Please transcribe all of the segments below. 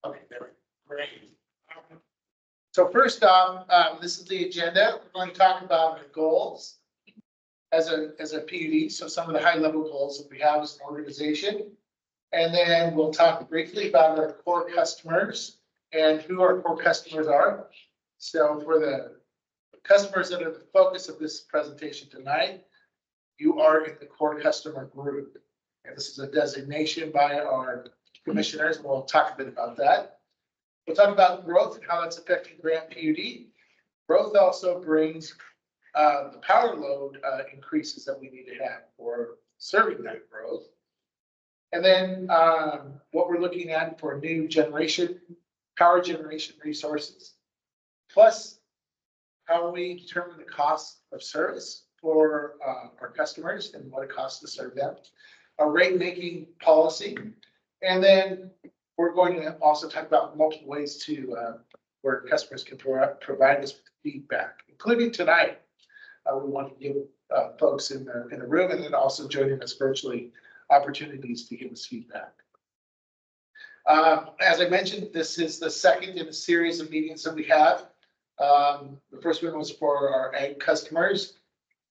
Okay, there. Great. So first off, this is the agenda. We're going to talk about our goals as a PUD. So some of the high level goals that we have as an organization. And then we'll talk briefly about our core customers and who our core customers are. So for the customers that are the focus of this presentation tonight, you are in the core customer group. And this is a designation by our commissioners, and we'll talk a bit about that. We'll talk about growth and how that's affecting Grant PUD. Growth also brings the power load increases that we need to have for serving that growth. And then what we're looking at for new power generation resources, plus how we determine the cost of service for our customers and what it costs to serve them, our rate making policy, and then we're going to also talk about multiple ways to where customers can provide us with feedback, including tonight. We want to give folks in the room and then also joining us virtually opportunities to give us feedback. As I mentioned, this is the second in a series of meetings that we have. The first one was for our ag customers.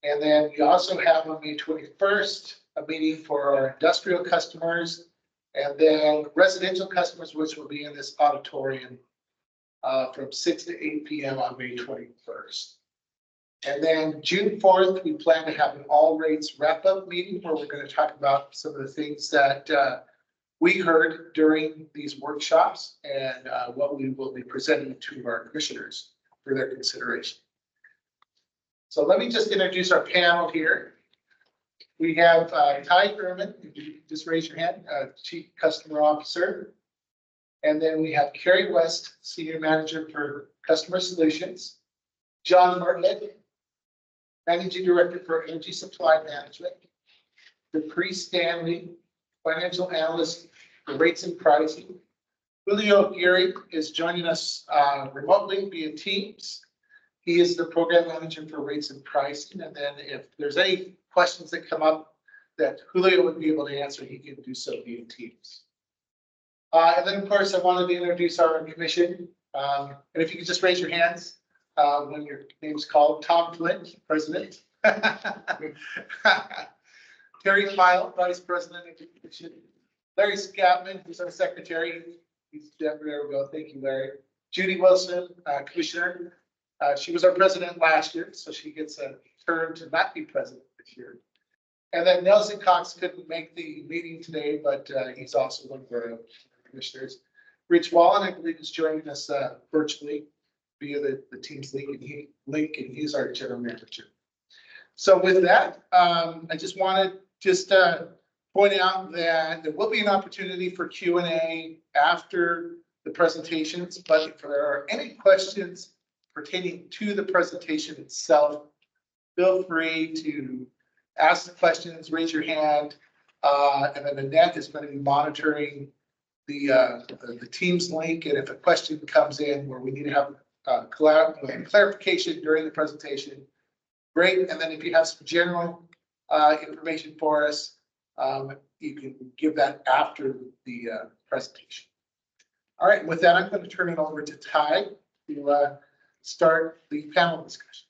And then we also have on May 21st, a meeting for our industrial customers and then residential customers, which will be in this auditorium from 6 to 8 p.m. on May 21st. And then June 4th, we plan to have an all rates wrap up meeting where we're going to talk about some of the things that we heard during these workshops and what we will be presenting to our commissioners for their consideration. So let me just introduce our panel here. We have Ty Ehrman, just raise your hand, Chief Customer Officer. And then we have Carrie West, Senior Manager for Customer Solutions. John Bartlett, Managing Director for Energy Supply Management. Dupree Stanley, Financial Analyst for Rates and Pricing. Julio Geary is joining us remotely via Teams. He is the Program Manager for Rates and Pricing. And then if there's any questions that come up that Julio would be able to answer, he can do so via Teams. And then, of course, I wanted to introduce our commission. And if you could just raise your hands when your name's called. Tom Flint, President. Terry Pyle, Vice President of the Commission. Larry Scatman, who's our Secretary. There we go. Thank you, Larry. Judy Wilson, Commissioner. She was our president last year, so she gets a turn to not be president this year. And then Nelson Cox couldn't make the meeting today, but he's also one of our commissioners. Rich Wallen, I believe, is joining us virtually via the Teams link, and he's our general manager. So with that, I just wanted point out that there will be an opportunity for Q&A after the presentations, but if there are any questions pertaining to the presentation itself, feel free to ask the questions, raise your hand, and then Annette is going to be monitoring the Teams link. And if a question comes in where we need to have clarification during the presentation, great. And then if you have some general information for us, you can give that after the presentation. All right, with that, I'm going to turn it over to Ty to start the panel discussion.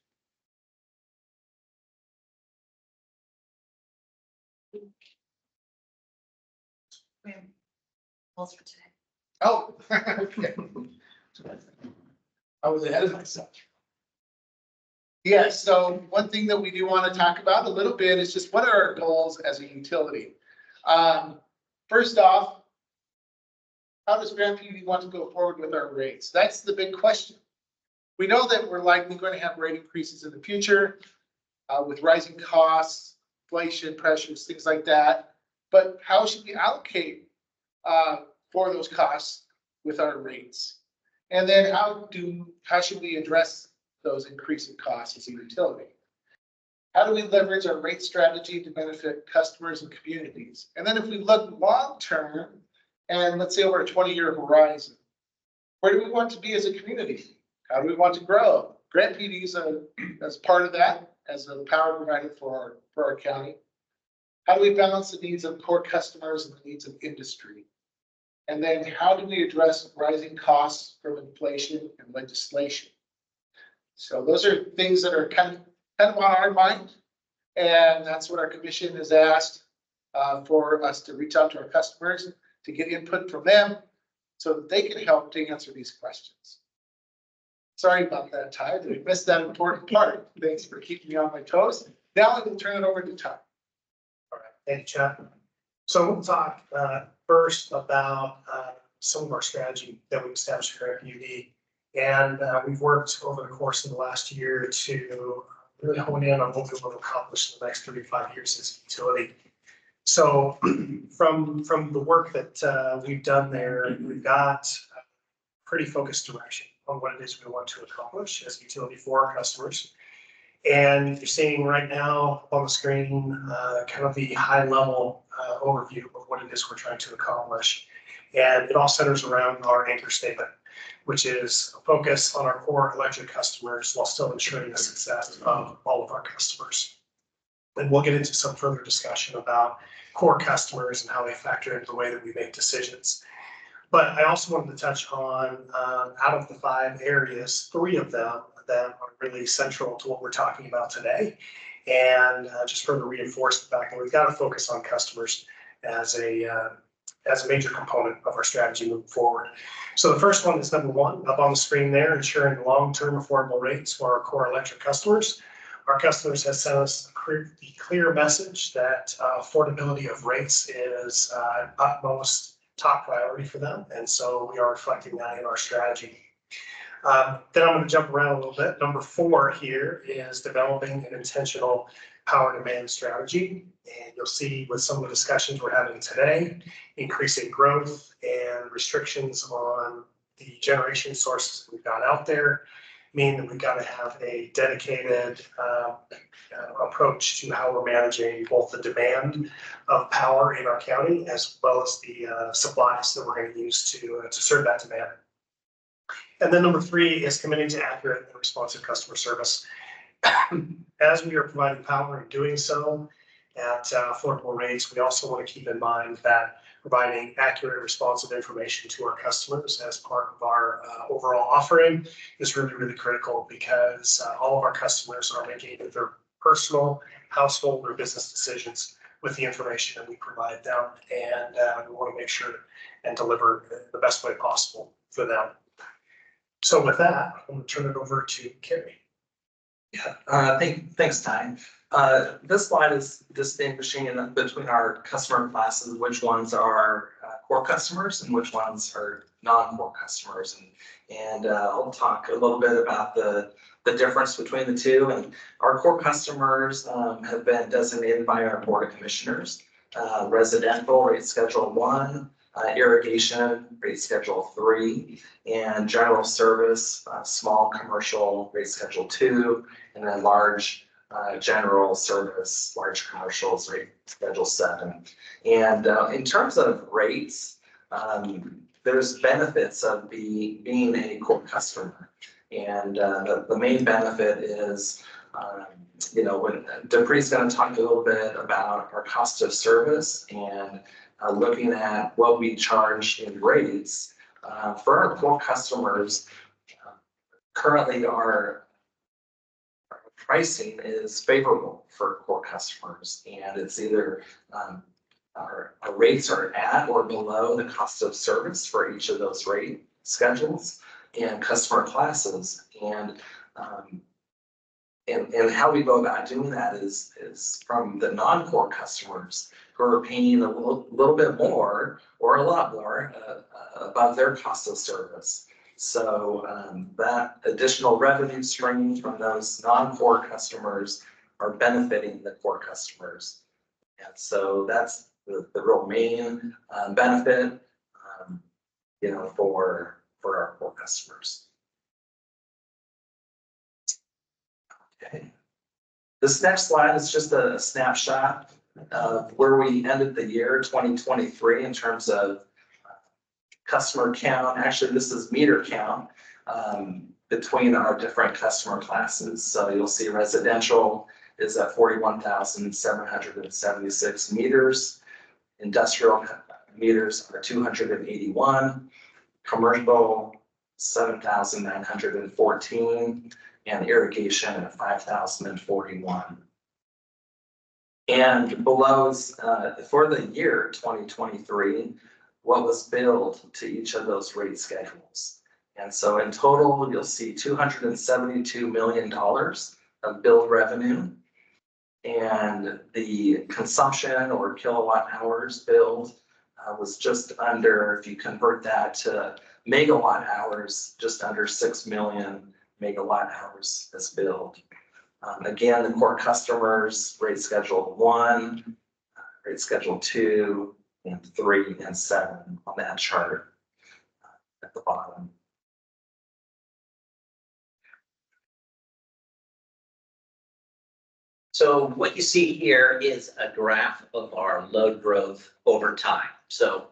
Goals for today. Oh, okay. I was ahead of myself. Yes, so one thing that we do want to talk about a little bit is just what are our goals as a utility? First off, how does Grant PUD want to go forward with our rates? That's the big question. We know that we're likely going to have rate increases in the future with rising costs, inflation pressures, things like that. But how should we allocate for those costs with our rates? And then how should we address those increasing costs as a utility? How do we leverage our rate strategy to benefit customers and communities? And then if we look long term, and let's say over a 20-year horizon, where do we want to be as a community? How do we want to grow? Grant PUD is as part of that, as a power provider for our county. How do we balance the needs of core customers and the needs of industry? And then how do we address rising costs from inflation and legislation? So those are things that are kind of on our mind. And that's what our commission has asked for us to reach out to our customers to get input from them so that they can help to answer these questions. Sorry about that, Ty. We missed that important part. Thanks for keeping me on my toes. Now I will turn it over to Ty. All right, thank you, Chad. So we'll talk first about some of our strategy that we established here at PUD. And we've worked over the course of the last year to really hone in on what we want to accomplish in the next 35 years as a utility. So from the work that we've done there, we've got a pretty focused direction on what it is we want to accomplish as a utility for our customers. And you're seeing right now on the screen kind of the high level overview of what it is we're trying to accomplish. And it all centers around our anchor statement, which is a focus on our core electric customers while still ensuring the success of all of our customers. And we'll get into some further discussion about core customers and how they factor into the way that we make decisions. But I also wanted to touch on, out of the 5 areas, 3 of them that are really central to what we're talking about today. And just further reinforce the fact that we've got to focus on customers as a major component of our strategy moving forward. So the first one is number 1 up on the screen there, ensuring long-term affordable rates for our core electric customers. Our customers have sent us the clear message that affordability of rates is utmost top priority for them. And so we are reflecting that in our strategy. Then I'm going to jump around a little bit. Number 4 here is developing an intentional power demand strategy. And you'll see with some of the discussions we're having today, increasing growth and restrictions on the generation sources that we've got out there mean that we've got to have a dedicated approach to how we're managing both the demand of power in our county as well as the supplies that we're going to use to serve that demand. And then number 3 is committing to accurate and responsive customer service. As we are providing power and doing so at affordable rates, we also want to keep in mind that providing accurate and responsive information to our customers as part of our overall offering is really, really critical because all of our customers are making their personal, household, or business decisions with the information that we provide them. And we want to make sure and deliver the best way possible for them. So with that, I'm going to turn it over to Carrie. Yeah, thanks, Ty. This slide is distinguishing between our customer classes, which ones are core customers and which ones are non-core customers. And I'll talk a little bit about the difference between the two. And our core customers have been designated by our Board of Commissioners. Residential rate schedule 1, irrigation rate schedule 3, and general service, small commercial rate schedule 2, and then large general service, large commercials rate schedule 7. And in terms of rates, there's benefits of being a core customer. And the main benefit is, when Dupree's going to talk a little bit about our cost of service and looking at what we charge in rates for our core customers. Currently, our pricing is favorable for core customers, and it's either our rates are at or below the cost of service for each of those rate schedules and customer classes. And how we go about doing that is from the non-core customers who are paying a little bit more or a lot more above their cost of service. So that additional revenue stream from those non-core customers are benefiting the core customers. And so that's the real main benefit, for our core customers. Okay. This next slide is just a snapshot of where we ended the year 2023 in terms of customer count. Actually, this is meter count between our different customer classes. So you'll see residential is at 41,776 meters. Industrial meters are 281, commercial 7,914, and irrigation at 5,041. And below, for the year 2023, what was billed to each of those rate schedules. And so in total, you'll see $272 million of billed revenue. And the consumption or kilowatt hours billed was just under, if you convert that to megawatt hours, just under 6 million megawatt hours is billed. Again, the core customers, rate schedule 1, rate schedule 2, and 3, and 7 on that chart at the bottom. So what you see here is a graph of our load growth over time. So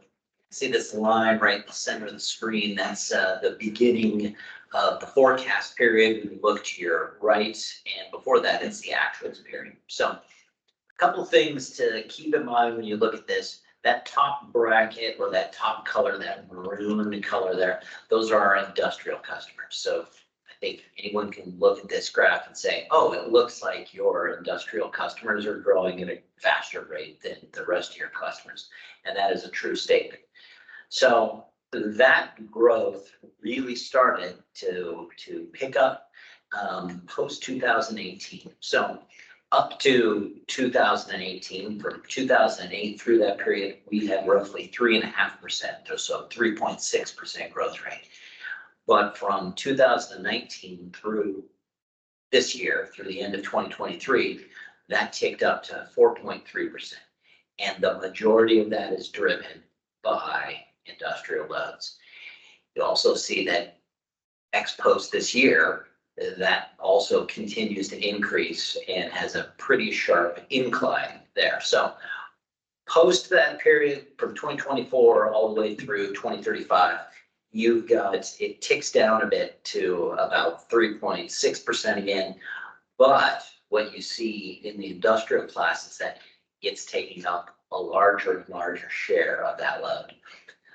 see this line right in the center of the screen, that's the beginning of the forecast period. We look to your right, and before that, it's the actuals period. So a couple things to keep in mind when you look at this. That top bracket or that top color, that maroon color there, those are our industrial customers. So I think anyone can look at this graph and say, oh, it looks like your industrial customers are growing at a faster rate than the rest of your customers. And that is a true statement. So that growth really started to pick up post 2018. So up to 2018, from 2008 through that period, we had roughly 3.5% or so, 3.6% growth rate. But from 2019 through this year, through the end of 2023, that ticked up to 4.3%. And the majority of that is driven by industrial loads. You also see that ex post this year, that also continues to increase and has a pretty sharp incline there. So post that period from 2024 all the way through 2035, you've got, it ticks down a bit to about 3.6% again. But what you see in the industrial class is that it's taking up a larger and larger share of that load.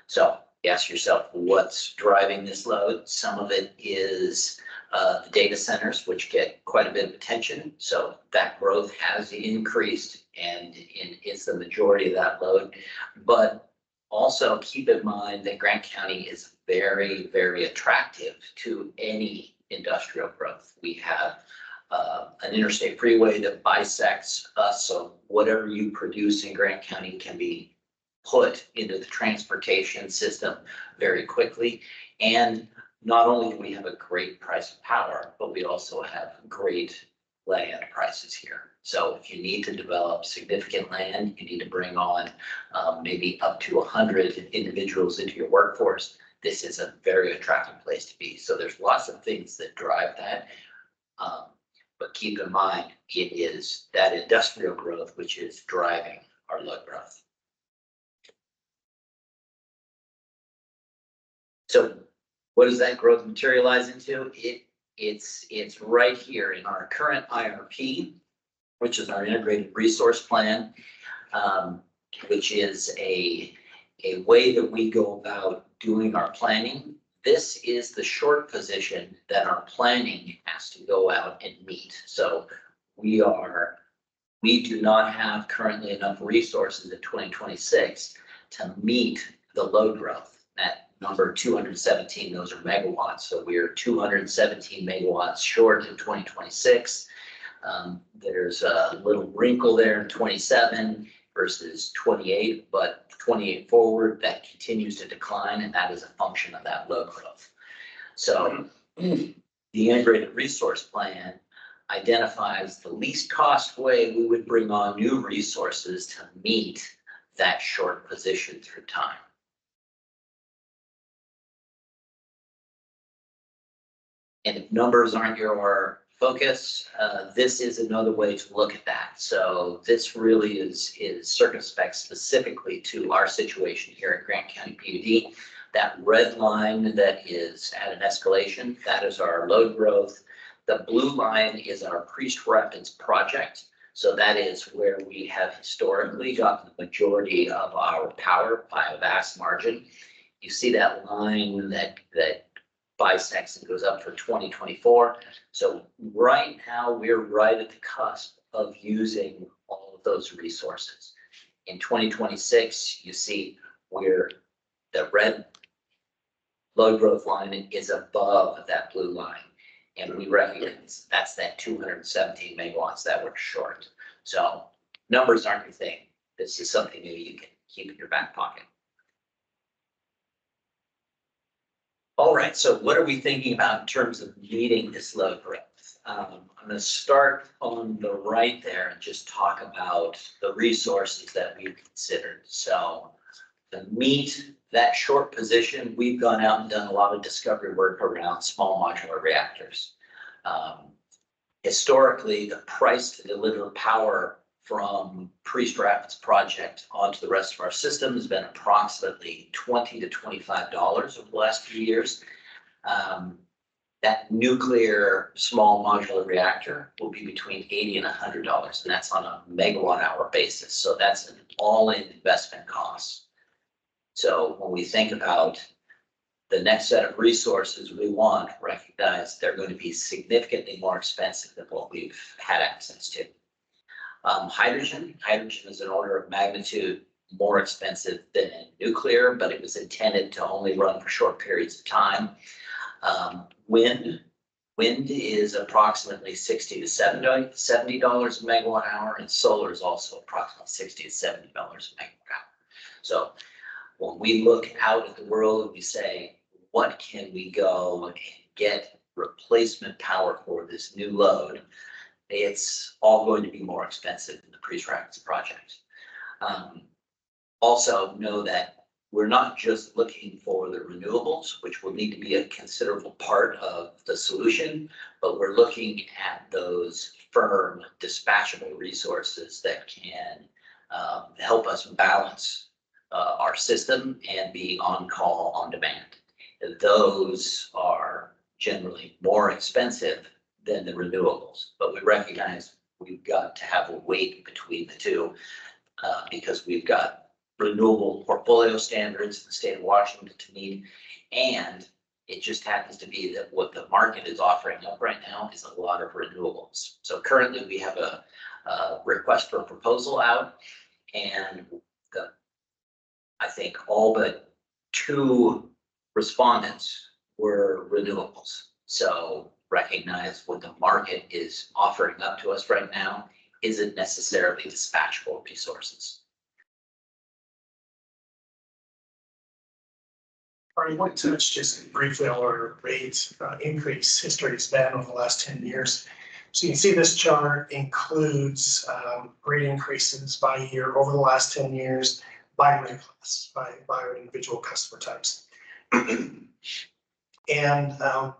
So you ask yourself, what's driving this load? Some of it is the data centers, which get quite a bit of attention. So that growth has increased and is the majority of that load. But also keep in mind that Grant County is very, very attractive to any industrial growth. We have an interstate freeway that bisects us. So whatever you produce in Grant County can be put into the transportation system very quickly. And not only do we have a great price of power, but we also have great land prices here. So if you need to develop significant land, you need to bring on maybe up to 100 individuals into your workforce. This is a very attractive place to be. So there's lots of things that drive that. But keep in mind, it is that industrial growth which is driving our load growth. So what does that growth materialize into? It's right here in our current IRP, which is our integrated resource plan, which is a way that we go about doing our planning. This is the short position that our planning has to go out and meet. So we do not have currently enough resources in 2026 to meet the load growth. That number 217, those are megawatts. So we're 217 megawatts short in 2026. There's a little wrinkle there in 27 versus 28, but 28 forward, that continues to decline, and that is a function of that load growth. So the integrated resource plan identifies the least cost way we would bring on new resources to meet that short position through time. And if numbers aren't your focus, this is another way to look at that. So this really is circumspect specifically to our situation here at Grant County PUD. That red line that is at an escalation, that is our load growth. The blue line is our Priest Rapids project. So that is where we have historically gotten the majority of our power by a vast margin. You see that line that bisects and goes up for 2024. So right now, we're right at the cusp of using all of those resources. In 2026, you see where the red load growth line is above that blue line. And we recognize that's that 217 megawatts that we're short. So numbers aren't your thing. This is something that you can keep in your back pocket. All right, so what are we thinking about in terms of meeting this load growth? I'm going to start on the right there and just talk about the resources that we've considered. So to meet that short position, we've gone out and done a lot of discovery work around small modular reactors. Historically, the price to deliver power from Priest Rapids project onto the rest of our system has been approximately $20 to $25 over the last few years. That nuclear small modular reactor will be between $80 and $100, and that's on a megawatt hour basis. So that's an all-in investment cost. So when we think about the next set of resources we want, recognize they're going to be significantly more expensive than what we've had access to. Hydrogen is an order of magnitude more expensive than nuclear, but it was intended to only run for short periods of time. Wind is approximately $60 to $70 a megawatt hour, and solar is also approximately $60 to $70 a megawatt hour. So when we look out at the world and we say, what can we go and get replacement power for this new load? It's all going to be more expensive than the Priest Rapids project. Also know that we're not just looking for the renewables, which will need to be a considerable part of the solution, but we're looking at those firm dispatchable resources that can help us balance our system and be on call on demand. Those are generally more expensive than the renewables, but we recognize we've got to have a weight between the two because we've got renewable portfolio standards in the state of Washington to meet, and it just happens to be that what the market is offering up right now is a lot of renewables. So currently we have a request for a proposal out, and I think all but 2 respondents were renewables. So recognize what the market is offering up to us right now isn't necessarily dispatchable resources. I want to touch just briefly on our rate increase history has been over the last 10 years. So you can see this chart includes rate increases by year over the last 10 years by rate class, by our individual customer types. And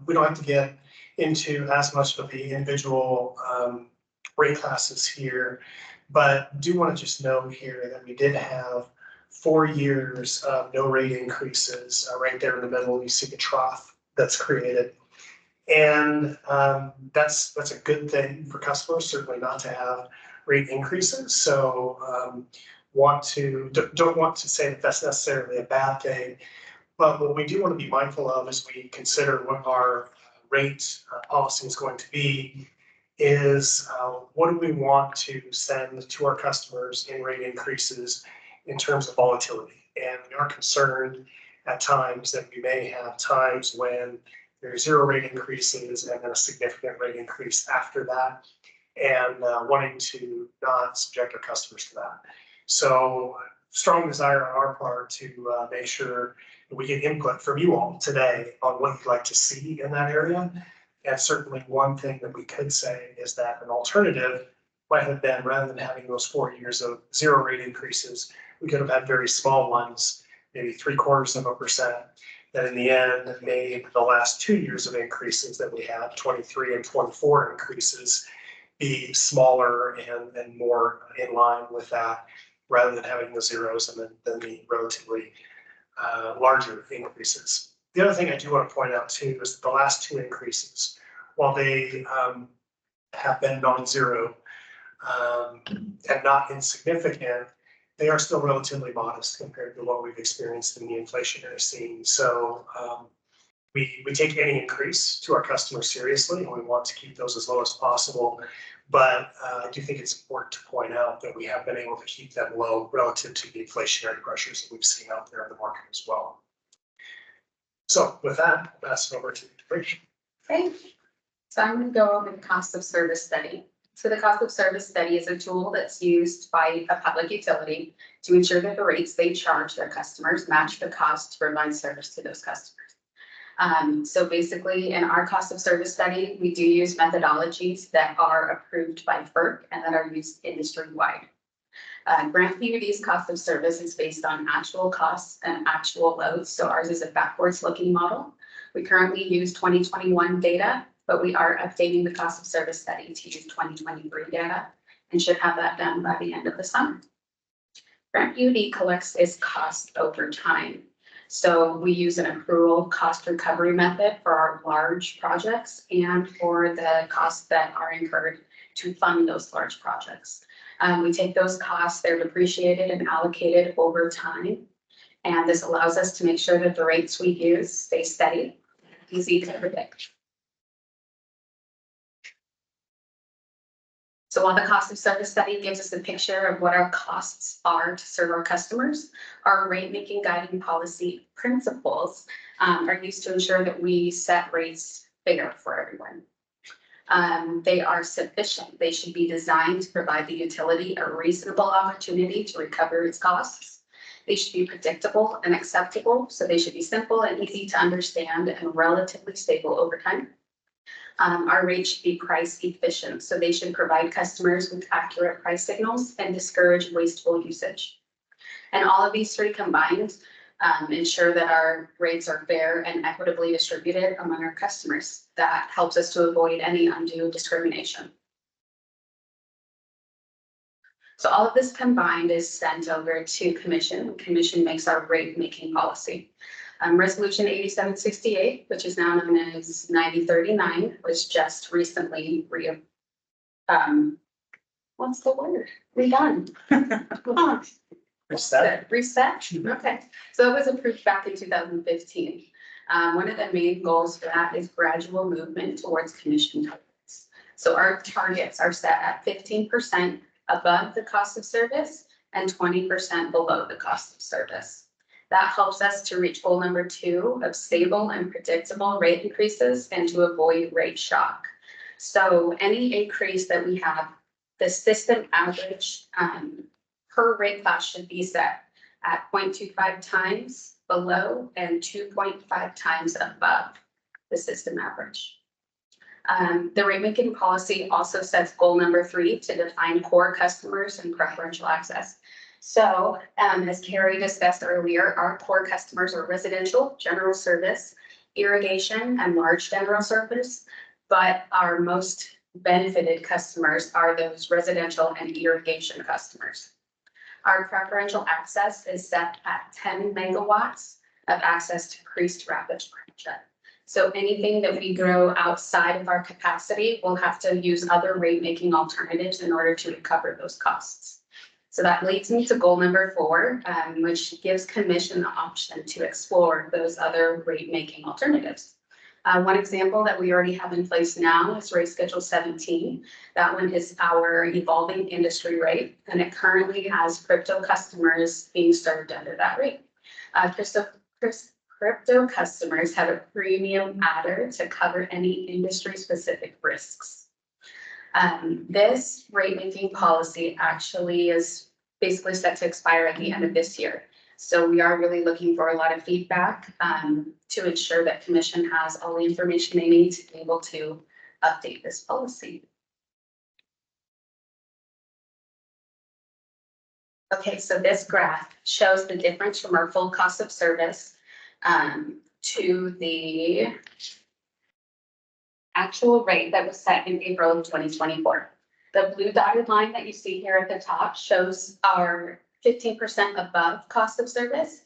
we don't have to get into as much of the individual rate classes here, but do want to just note here that we did have 4 years of no rate increases. Right there in the middle, you see the trough that's created. And that's a good thing for customers, certainly not to have rate increases. So don't want to say that that's necessarily a bad thing. But what we do want to be mindful of as we consider what our rate policy is going to be is what do we want to send to our customers in rate increases in terms of volatility. And we are concerned at times that we may have times when there's 0 rate increases and then a significant rate increase after that, and wanting to not subject our customers to that. So strong desire on our part to make sure that we get input from you all today on what you'd like to see in that area. And certainly one thing that we could say is that an alternative might have been, rather than having those 4 years of 0 rate increases, we could have had very small ones, maybe 0.75%, that in the end made the last 2 years of increases that we have, 23 and 24 increases, be smaller and more in line with that, rather than having the zeros and then the relatively larger increases. The other thing I do want to point out too is that the last 2 increases, while they have been non-zero, and not insignificant, they are still relatively modest compared to what we've experienced in the inflationary scene. So we take any increase to our customers seriously, and we want to keep those as low as possible. But I do think it's important to point out that we have been able to keep them low relative to the inflationary pressures that we've seen out there in the market as well. So with that, I'll pass it over to Rachel. Okay, so I'm going to go over the cost of service study. So the cost of service study is a tool that's used by a public utility to ensure that the rates they charge their customers match the cost to provide service to those customers. So basically in our cost of service study, we do use methodologies that are approved by FERC and that are used industry-wide. Grant PUD's cost of service is based on actual costs and actual loads. So ours is a backwards looking model. We currently use 2021 data, but we are updating the cost of service study to use 2023 data and should have that done by the end of the summer. Grant PUD collects its cost over time. So we use an accrual cost recovery method for our large projects and for the costs that are incurred to fund those large projects. We take those costs, they're depreciated and allocated over time. And this allows us to make sure that the rates we use stay steady, easy to predict. So while the cost of service study gives us a picture of what our costs are to serve our customers, our rate making guiding policy principles are used to ensure that we set rates fair for everyone. They are sufficient. They should be designed to provide the utility a reasonable opportunity to recover its costs. They should be predictable and acceptable. So they should be simple and easy to understand and relatively stable over time. Our rates should be price efficient, so they should provide customers with accurate price signals and discourage wasteful usage. And all of these three combined ensure that our rates are fair and equitably distributed among our customers. That helps us to avoid any undue discrimination. So all of this combined is sent over to Commission. Commission makes our rate making policy. Resolution 8768, which is now known as 9039, was just recently what's the word? Redone. Reset. Reset. Okay. So it was approved back in 2015. One of the main goals for that is gradual movement towards commission targets. So our targets are set at 15% above the cost of service and 20% below the cost of service. That helps us to reach goal number 2 of stable and predictable rate increases and to avoid rate shock. So any increase that we have, the system average per rate class should be set at 0.25 times below and 2.5 times above the system average. The rate making policy also sets goal number 3 to define core customers and preferential access. So as Carrie discussed earlier, our core customers are residential, general service, irrigation, and large general service. But our most benefited customers are those residential and irrigation customers. Our preferential access is set at 10 megawatts of access to increased rapid transit. So anything that we grow outside of our capacity, we'll have to use other rate making alternatives in order to recover those costs. So that leads me to goal number 4, which gives Commission the option to explore those other rate making alternatives. One example that we already have in place now is rate schedule 17. That one is our evolving industry rate, and it currently has crypto customers being served under that rate. Crypto customers have a premium adder to cover any industry specific risks. This rate making policy actually is basically set to expire at the end of this year. So we are really looking for a lot of feedback to ensure that Commission has all the information they need to be able to update this policy. Okay, so this graph shows the difference from our full cost of service to the actual rate that was set in April of 2024. The blue dotted line that you see here at the top shows our 15% above cost of service.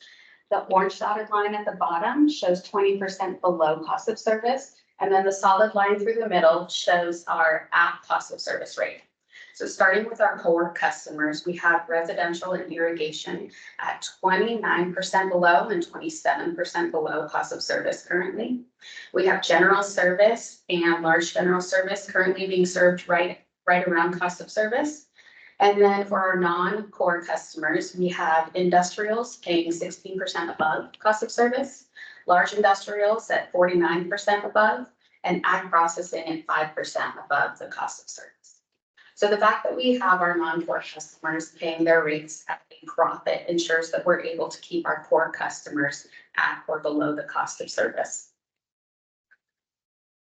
The orange dotted line at the bottom shows 20% below cost of service. And then the solid line through the middle shows our at cost of service rate. So starting with our core customers, we have residential and irrigation at 29% below and 27% below cost of service currently. We have general service and large general service currently being served right around cost of service. And then for our non-core customers, we have industrials paying 16% above cost of service, large industrials at 49% above, and ag processing at 5% above the cost of service. So the fact that we have our non-core customers paying their rates at a profit ensures that we're able to keep our core customers at or below the cost of service.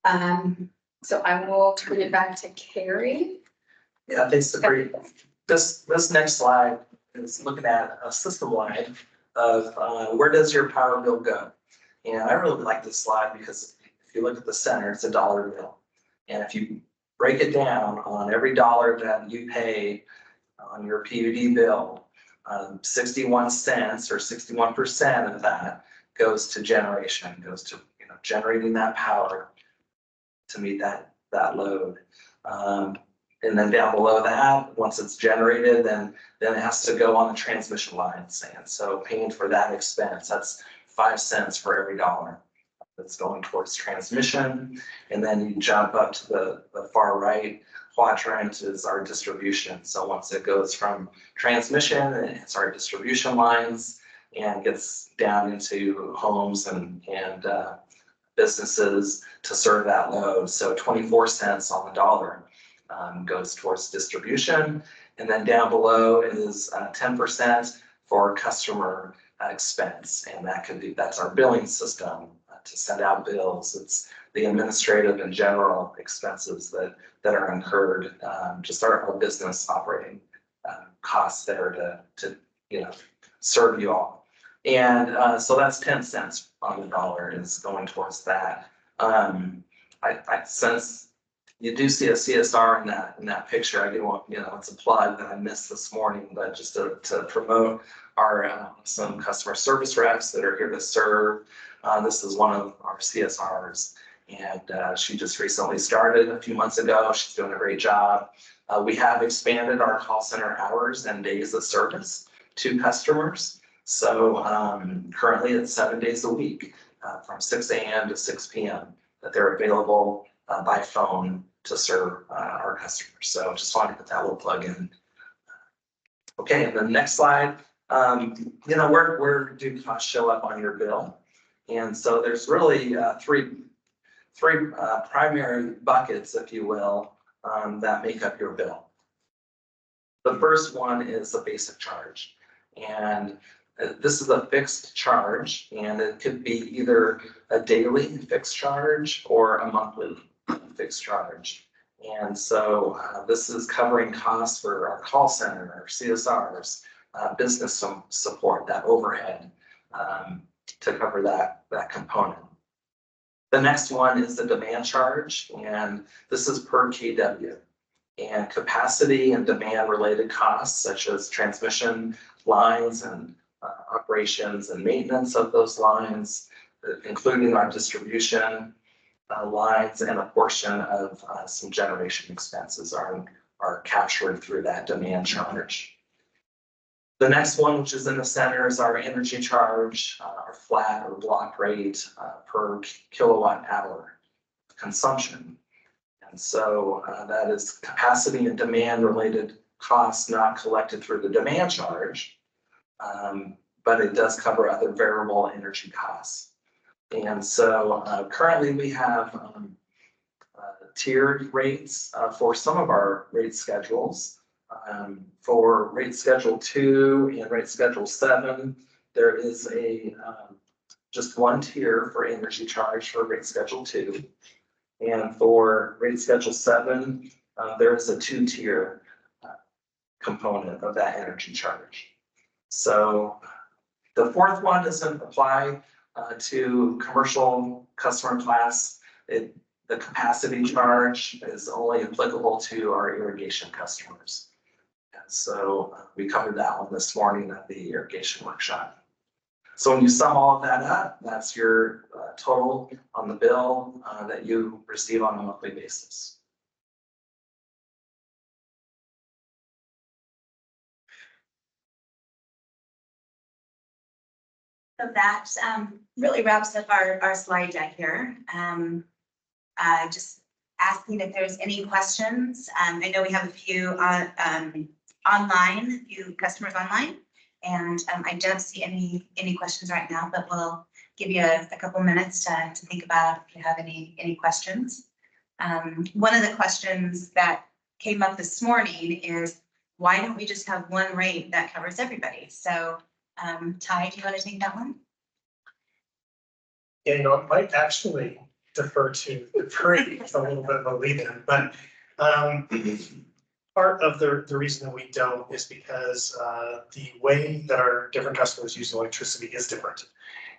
So I will turn it back to Carrie. Yeah, thanks, Sabrina. This next slide is looking at a system wide of where does your power bill go? And I really like this slide because if you look at the center, it's a dollar bill. And if you break it down on every dollar that you pay on your PUD bill, 61 cents or 61% of that goes to generation, goes to generating that power to meet that load. And then down below that, once it's generated, then it has to go on the transmission lines. And so paying for that expense, that's 5 cents for every dollar that's going towards transmission. And then you jump up to the far right quadrant is our distribution. So once it goes from transmission, it's our distribution lines and gets down into homes and businesses to serve that load. So 24 cents on the dollar goes towards distribution. And then down below is 10% for customer expense. And that's our billing system to send out bills. It's the administrative and general expenses that are incurred, just our business operating costs that are to serve you all. And so that's 10 cents on the dollar is going towards that. I sense you do see a CSR in that picture. I do want, it's a plug that I missed this morning, but just to promote our some customer service reps that are here to serve. This is one of our CSRs, and she just recently started a few months ago. She's doing a great job. We have expanded our call center hours and days of service to customers. So currently it's 7 days a week from 6 a.m. to 6 p.m. that they're available by phone to serve our customers. So just wanted to put that little plug in. Okay, and the next slide, where do costs show up on your bill? And so there's really three primary buckets, if you will, that make up your bill. The first one is the basic charge. And this is a fixed charge, and it could be either a daily fixed charge or a monthly fixed charge. And so this is covering costs for our call center, our CSRs, business support, that overhead to cover that component. The next one is the demand charge, and this is per kW. And capacity and demand related costs such as transmission lines and operations and maintenance of those lines, including our distribution lines, and a portion of some generation expenses are captured through that demand charge. The next one, which is in the center, is our energy charge, our flat or block rate per kilowatt hour consumption. And so that is capacity and demand related costs not collected through the demand charge, but it does cover other variable energy costs. And so currently we have tiered rates for some of our rate schedules. For rate schedule 2 and rate schedule 7, there is just one tier for energy charge for rate schedule 2. And for rate schedule 7, there is a 2-tier component of that energy charge. So the fourth one doesn't apply to commercial customer class. The capacity charge is only applicable to our irrigation customers. And so we covered that one this morning at the irrigation workshop. So when you sum all of that up, that's your total on the bill that you receive on a monthly basis. So that really wraps up our slide deck here. Just asking if there's any questions. I know we have a few online, a few customers online. And I don't see any questions right now, but we'll give you a couple minutes to think about if you have any questions. One of the questions that came up this morning is, why don't we just have one rate that covers everybody? So Ty, do you want to take that one? Yeah, I might actually defer to the trade a little bit of a lead in, but part of the reason that we don't is because the way that our different customers use electricity is different.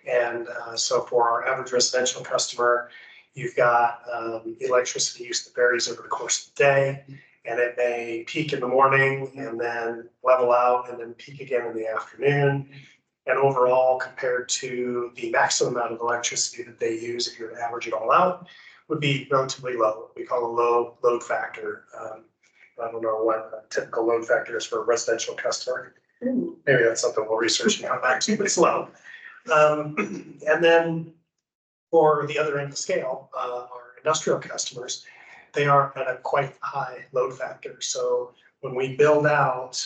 And so for our average residential customer, you've got electricity use that varies over the course of the day, and it may peak in the morning and then level out and then peak again in the afternoon. And overall, compared to the maximum amount of electricity that they use, if you were to average it all out, would be relatively low. We call a low load factor. I don't know what a typical load factor is for a residential customer. Maybe that's something we'll research and come back to, but it's low. And then for the other end of the scale, our industrial customers, they are at a quite high load factor. So when we build out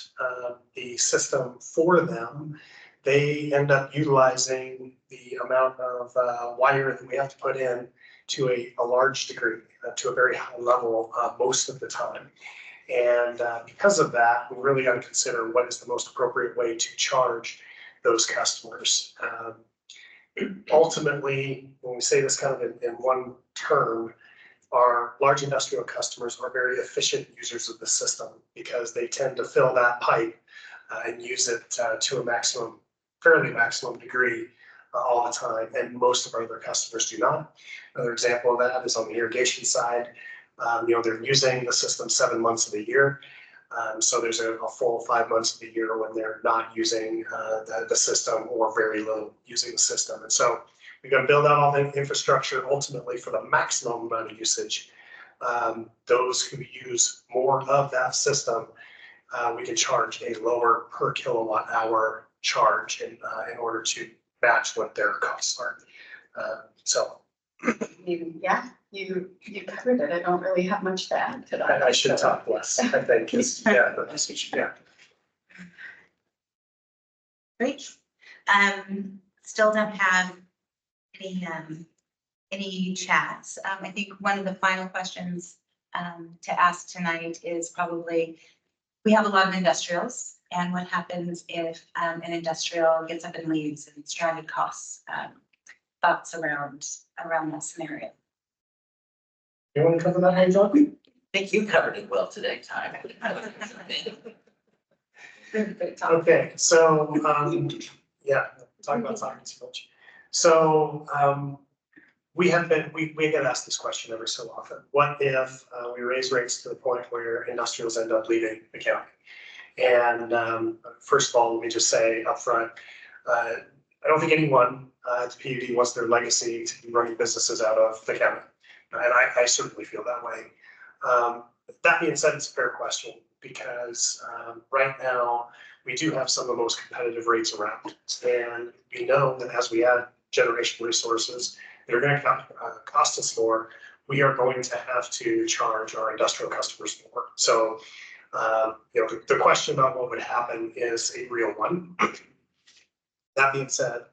the system for them, they end up utilizing the amount of wire that we have to put in to a large degree, to a very high level most of the time. And because of that, we really got to consider what is the most appropriate way to charge those customers. Ultimately, when we say this kind of in one term, our large industrial customers are very efficient users of the system because they tend to fill that pipe and use it to a maximum, fairly maximum degree all the time. And most of our other customers do not. Another example of that is on the irrigation side. They're using the system 7 months of the year. So there's a full 5 months of the year when they're not using the system or very little using the system. And so we've got to build out all the infrastructure ultimately for the maximum amount of usage. Those who use more of that system, we can charge a lower per kilowatt hour charge in order to match what their costs are. Yeah, you covered it. I don't really have much to add to that. I should talk less, I think, yeah. Great. Still don't have any chats. I think one of the final questions to ask tonight is probably, we have a lot of industrials, and what happens if an industrial gets up and leaves and stranded costs, thoughts around that scenario. You want to cover that, hey, John? I think you covered it well today, Ty. Okay, so, yeah, talking about talking too much. So, we get asked this question every so often. What if we raise rates to the point where industrials end up leaving the county? And first of all, let me just say upfront, I don't think anyone at the PUD wants their legacy to be running businesses out of the county. And I certainly feel that way. That being said, it's a fair question because right now we do have some of the most competitive rates around. And we know that as we add generation resources, they're going to cost us more. We are going to have to charge our industrial customers more. So, the question about what would happen is a real one. That being said,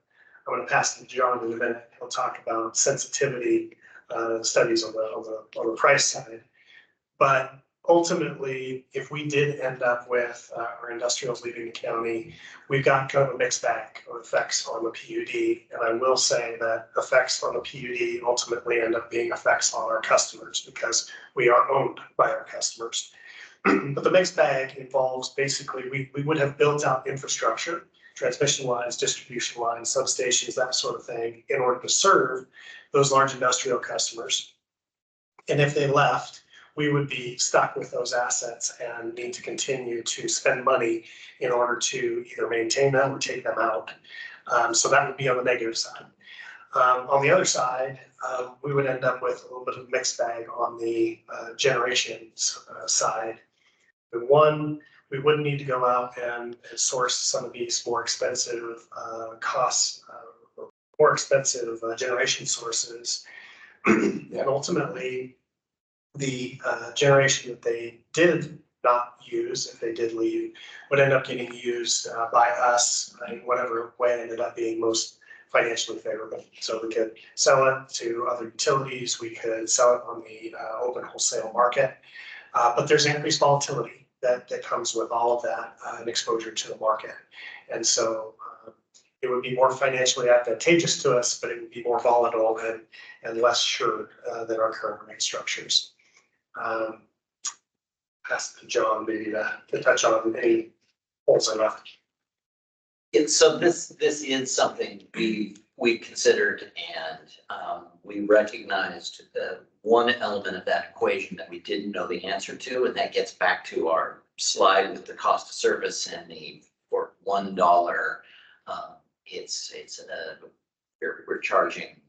I'm going to pass it to John in a minute. He'll talk about sensitivity studies on the price side. But ultimately, if we did end up with our industrials leaving the county, we've got kind of a mixed bag of effects on the PUD. And I will say that effects on the PUD ultimately end up being effects on our customers because we are owned by our customers. But the mixed bag involves basically, we would have built out infrastructure, transmission lines, distribution lines, substations, that sort of thing, in order to serve those large industrial customers. And if they left, we would be stuck with those assets and need to continue to spend money in order to either maintain them or take them out. So that would be on the negative side. On the other side, we would end up with a little bit of a mixed bag on the generation side. The one, we wouldn't need to go out and source some of these more expensive costs, more expensive generation sources. And ultimately, the generation that they did not use, if they did leave, would end up getting used by us in whatever way ended up being most financially favorable. So we could sell it to other utilities, we could sell it on the open wholesale market. But there's increased volatility that comes with all of that and exposure to the market. And so it would be more financially advantageous to us, but it would be more volatile and less sure than our current rate structures. Pass to John maybe to touch on any holes I left. So this is something we considered, and we recognized one element of that equation that we didn't know the answer to, and that gets back to our slide with the cost of service and the for $1, we're charging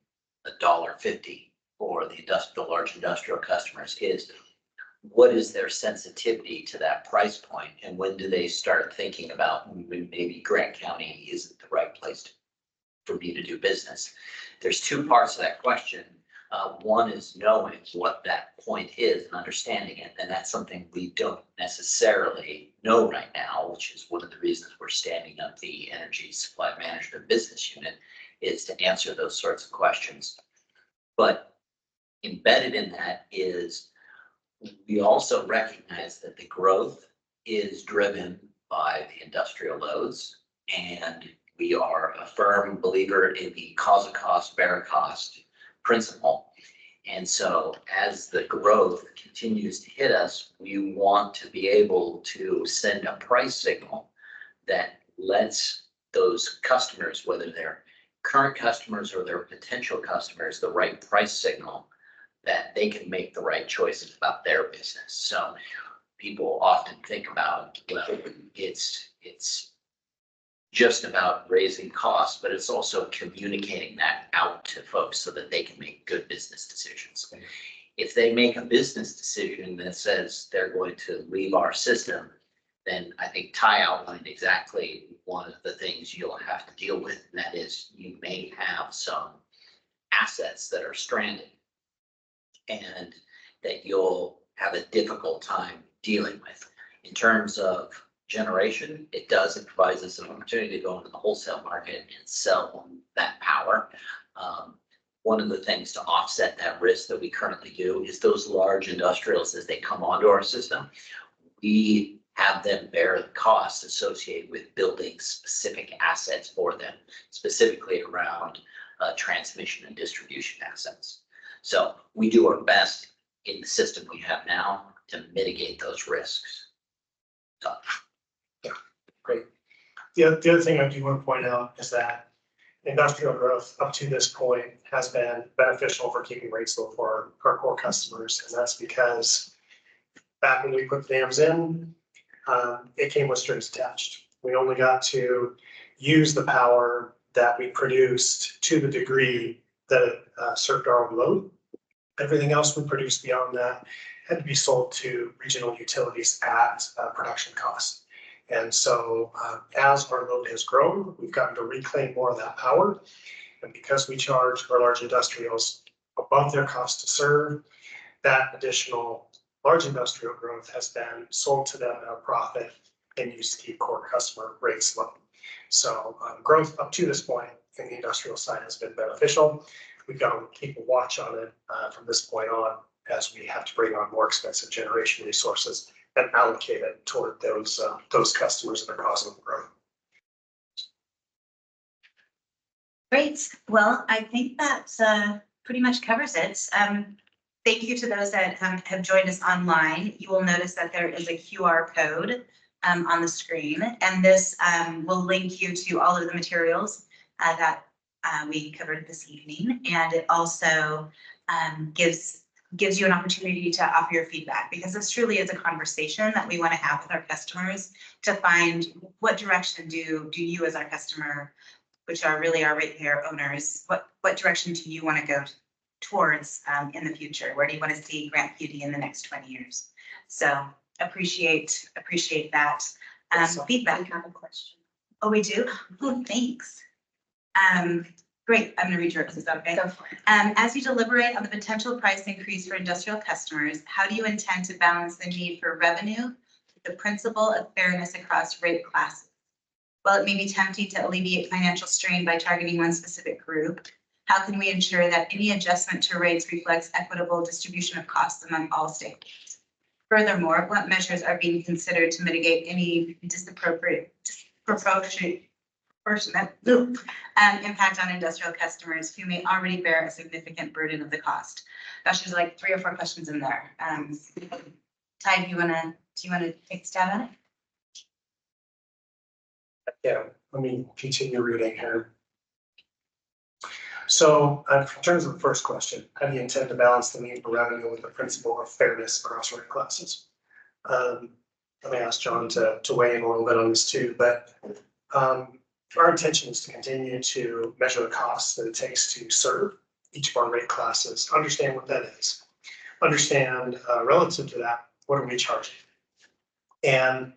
$1.50 for the large industrial customers. What is their sensitivity to that price point, and when do they start thinking about maybe Grant County isn't the right place for me to do business? There's two parts of that question. One is knowing what that point is and understanding it, and that's something we don't necessarily know right now, which is one of the reasons we're standing up the Energy Supply Management Business Unit, is to answer those sorts of questions. But embedded in that is we also recognize that the growth is driven by the industrial loads, and we are a firm believer in the cause of cost, bear cost principle. And so as the growth continues to hit us, we want to be able to send a price signal that lets those customers, whether they're current customers or their potential customers, the right price signal that they can make the right choices about their business. So people often think about, well, it's just about raising costs, but it's also communicating that out to folks so that they can make good business decisions. If they make a business decision that says they're going to leave our system, then I think Ty outlined exactly one of the things you'll have to deal with, and that is you may have some assets that are stranded and that you'll have a difficult time dealing with. In terms of generation, it provides us an opportunity to go into the wholesale market and sell that power. One of the things to offset that risk that we currently do is those large industrials, as they come onto our system, we have them bear the costs associated with building specific assets for them, specifically around transmission and distribution assets. So we do our best in the system we have now to mitigate those risks. So. Yeah, great. The other thing I do want to point out is that industrial growth up to this point has been beneficial for keeping rates low for our core customers. And that's because back when we put dams in, it came with strings attached. We only got to use the power that we produced to the degree that it served our own load. Everything else we produced beyond that had to be sold to regional utilities at production cost. And so as our load has grown, we've gotten to reclaim more of that power. And because we charge our large industrials above their cost to serve, that additional large industrial growth has been sold to them at a profit and used to keep core customer rates low. So growth up to this point in the industrial side has been beneficial. We've got to keep a watch on it from this point on as we have to bring on more expensive generation resources and allocate it toward those customers that are causing the growth. Great. Well, I think that pretty much covers it. Thank you to those that have joined us online. You will notice that there is a QR code on the screen, and this will link you to all of the materials that we covered this evening. And it also gives you an opportunity to offer your feedback, because this truly is a conversation that we want to have with our customers to find what direction do you as our customer, which are really our ratepayer owners, what direction do you want to go towards in the future? Where do you want to see Grant PUD in the next 20 years? So appreciate that I feedback. have a question. Oh, we do? Oh, thanks. Great, I'm gonna read yours, is that okay? Go for it. As you deliberate on the potential price increase for industrial customers, how do you intend to balance the need for revenue with the principle of fairness across rate classes? While it may be tempting to alleviate financial strain by targeting one specific group, how can we ensure that any adjustment to rates reflects equitable distribution of costs among all stakeholders? Furthermore, what measures are being considered to mitigate any disproportionate impact on industrial customers who may already bear a significant burden of the cost? Gosh, there's like 3 or 4 questions in there. Ty, do you wanna take a stab at it? Yeah, let me continue reading here. So in terms of the first question, how do you intend to balance the need for revenue with the principle of fairness across rate classes? Let me ask John to weigh in a little bit on this too, but our intention is to continue to measure the costs that it takes to serve each of our rate classes, understand what that is, understand relative to that, what are we charging? And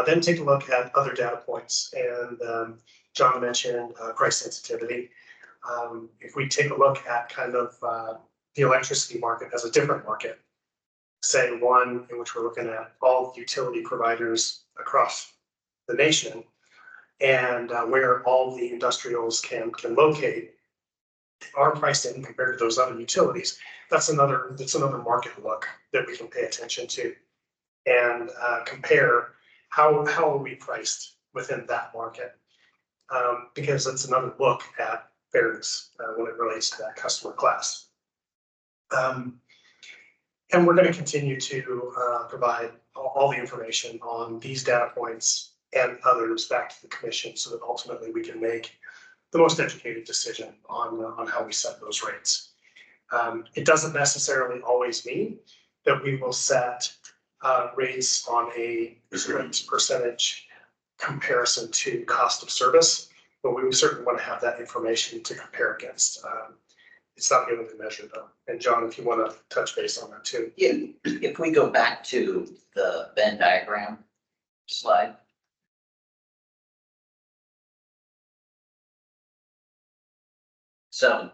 then take a look at other data points. And John mentioned price sensitivity. If we take a look at kind of the electricity market as a different market, say one in which we're looking at all utility providers across the nation and where all the industrials can locate our pricing compared to those other utilities, that's another market look that we can pay attention to and compare how are we priced within that market, because it's another look at fairness when it relates to that customer class. And we're going to continue to provide all the information on these data points and others back to the commission so that ultimately we can make the most educated decision on how we set those rates. It doesn't necessarily always mean that we will set rates on a percentage comparison to cost of service, but we certainly want to have that information to compare against. It's not given to measure though. And John, if you want to touch base on that too. Yeah, if we go back to the Venn diagram slide. So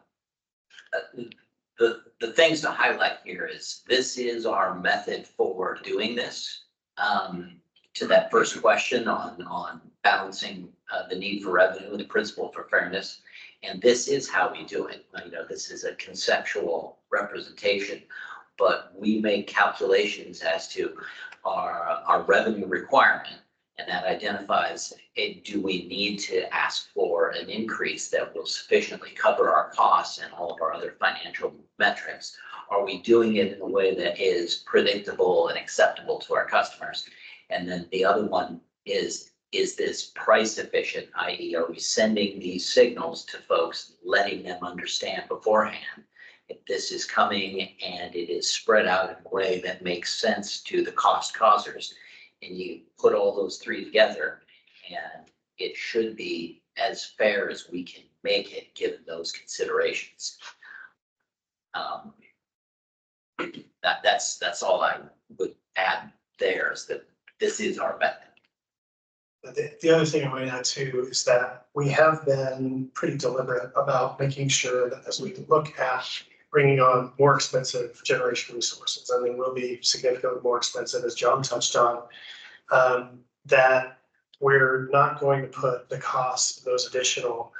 the things to highlight here is this is our method for doing this. To that first question on balancing the need for revenue and the principle for fairness. And this is how we do it. You know, this is a conceptual representation, but we make calculations as to our revenue requirement. And that identifies, do we need to ask for an increase that will sufficiently cover our costs and all of our other financial metrics? Are we doing it in a way that is predictable and acceptable to our customers? And then the other one is this price efficient, i.e. are we sending these signals to folks, letting them understand beforehand if this is coming and it is spread out in a way that makes sense to the cost causers? And you put all those 3 together and it should be as fair as we can make it, given those considerations. That's all I would add there, is that this is our method. The other thing I might add too is that we have been pretty deliberate about making sure that as we look at bringing on more expensive generation resources, and they will be significantly more expensive, as John touched on, that we're not going to put the cost of those additional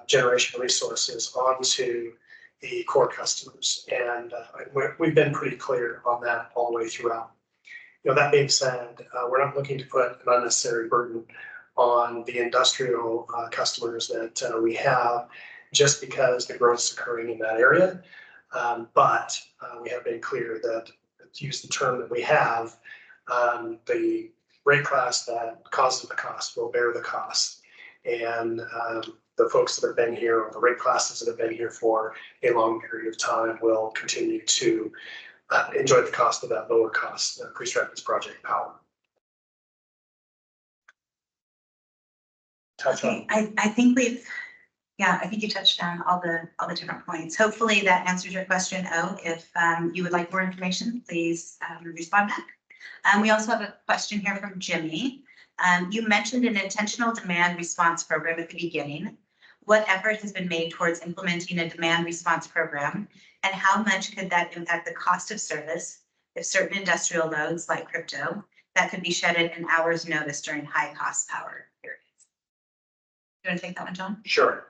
generation resources onto the core customers. And we've been pretty clear on that all the way throughout. You know, that being said, we're not looking to put an unnecessary burden on the industrial customers that we have just because the growth is occurring in that area. But we have been clear that, to use the term that we have, the rate class that causes the cost will bear the cost. And the folks that have been here, or the rate classes that have been here for a long period of time, will continue to enjoy the cost of that lower cost Priest Rapids project power. Touch on. Okay, I think you touched on all the different points. Hopefully that answers your question, O. If you would like more information, please respond back. We also have a question here from Jimmy. You mentioned an intentional demand response program at the beginning. What effort has been made towards implementing a demand response program? And how much could that impact the cost of service if certain industrial loads like crypto that could be shedded in hours notice during high cost power periods? You want to take that one, John? Sure.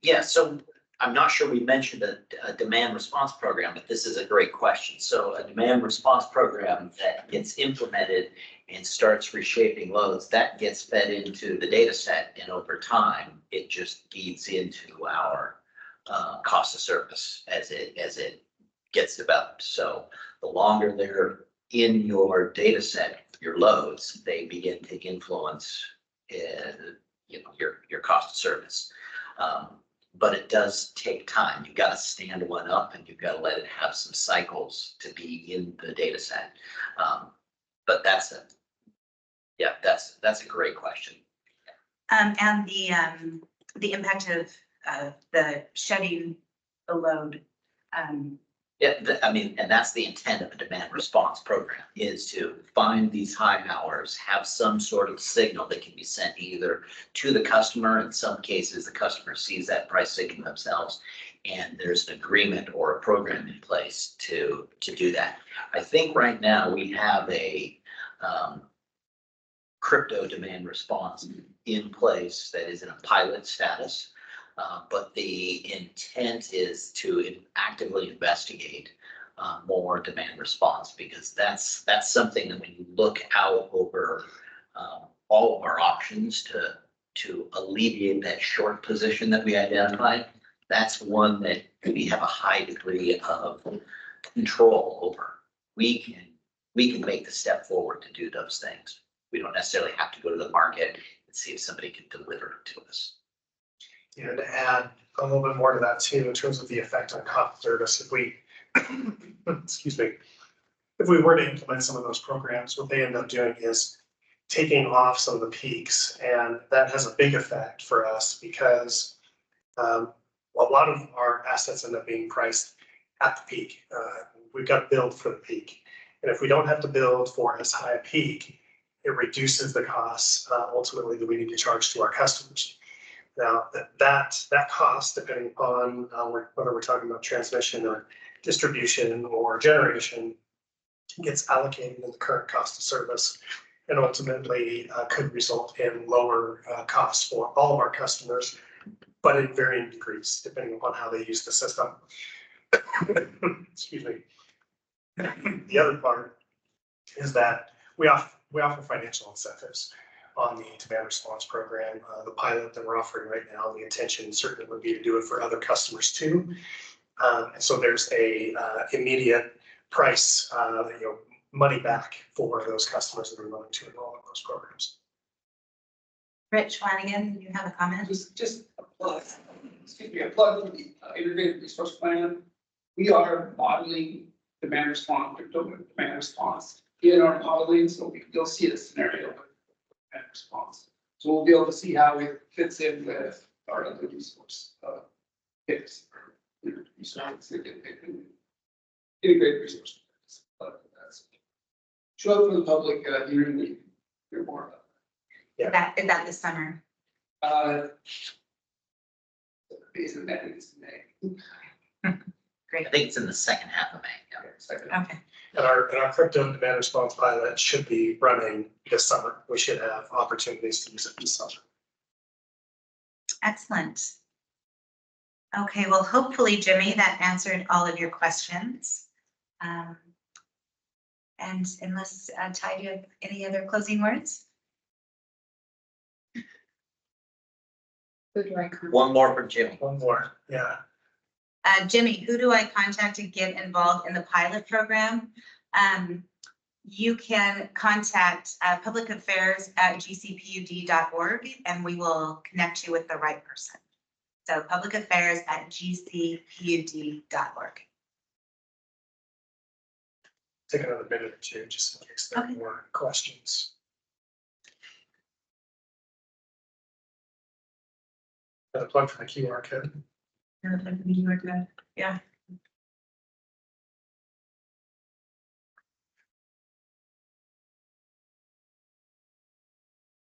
Yeah, so I'm not sure we mentioned a demand response program, but this is a great question. So a demand response program that gets implemented and starts reshaping loads, that gets fed into the data set, and over time, it just feeds into our cost of service as it gets developed. So the longer they're in your data set, your loads, they begin to influence your cost of service. But it does take time. You've got to stand one up and you've got to let it have some cycles to be in the data set. But that's a great question. And the impact of the shedding the load. Yeah, and that's the intent of a demand response program, is to find these high hours, have some sort of signal that can be sent either to the customer. In some cases, the customer sees that price signal themselves, and there's an agreement or a program in place to do that. I think right now we have a crypto demand response in place that is in a pilot status. But the intent is to actively investigate more demand response, because that's something that when you look out over all of our options to alleviate that short position that we identified, that's one that we have a high degree of control over. We can make the step forward to do those things. We don't necessarily have to go to the market and see if somebody can deliver it to us. You know, to add a little bit more to that too, in terms of the effect on cost of service, if we, excuse me, if we were to implement some of those programs, what they end up doing is taking off some of the peaks, and that has a big effect for us because a lot of our assets end up being priced at the peak. We've got to build for the peak, and if we don't have to build for as high a peak, it reduces the costs ultimately that we need to charge to our customers. Now, that cost, depending upon whether we're talking about transmission or distribution or generation, gets allocated in the current cost of service, and ultimately could result in lower costs for all of our customers, but in varying degrees, depending upon how they use the system. Excuse me. The other part is that we offer financial incentives on the demand response program. The pilot that we're offering right now, the intention certainly would be to do it for other customers too. And so there's a immediate price, money back for those customers that are willing to enroll in those programs. Rich Flanagan, you have a comment? Just a plug, a plug for the integrated resource plan. We are modeling demand response, crypto demand response in our modeling, so you'll see a scenario of demand response. So we'll be able to see how it fits in with our other resource picks. Integrated resource. Show up for the public hearing, hear more about Is that this summer? These amendments in May. I think it's in the second half of May. Yeah. Second. Okay. And our crypto demand response pilot should be running this summer. We should have opportunities to use it this summer. Excellent. Okay, well, hopefully, Jimmy, that answered all of your questions. And unless, Ty, do you have any other closing words? Who do I contact? One more for Jimmy. One more, yeah. Jimmy, who do I contact to get involved in the pilot program? You can contact publicaffairs@gcpud.org, and we will connect you with the right person. So publicaffairs@gcpud.org. Take another minute or two, just in case there are Okay. more questions. Got a plug for the QR code. Yeah.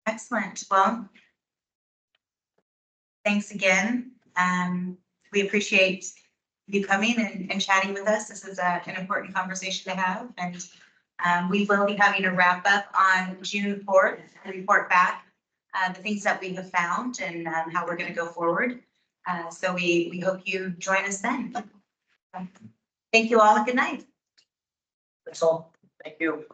Excellent. Well, thanks again. We appreciate you coming and chatting with us. This is an important conversation to have. And we will be having a wrap up on June 4th, report back the things that we have found and how we're going to go forward. So we hope you join us then. Thank you all and good night. That's all. Thank you.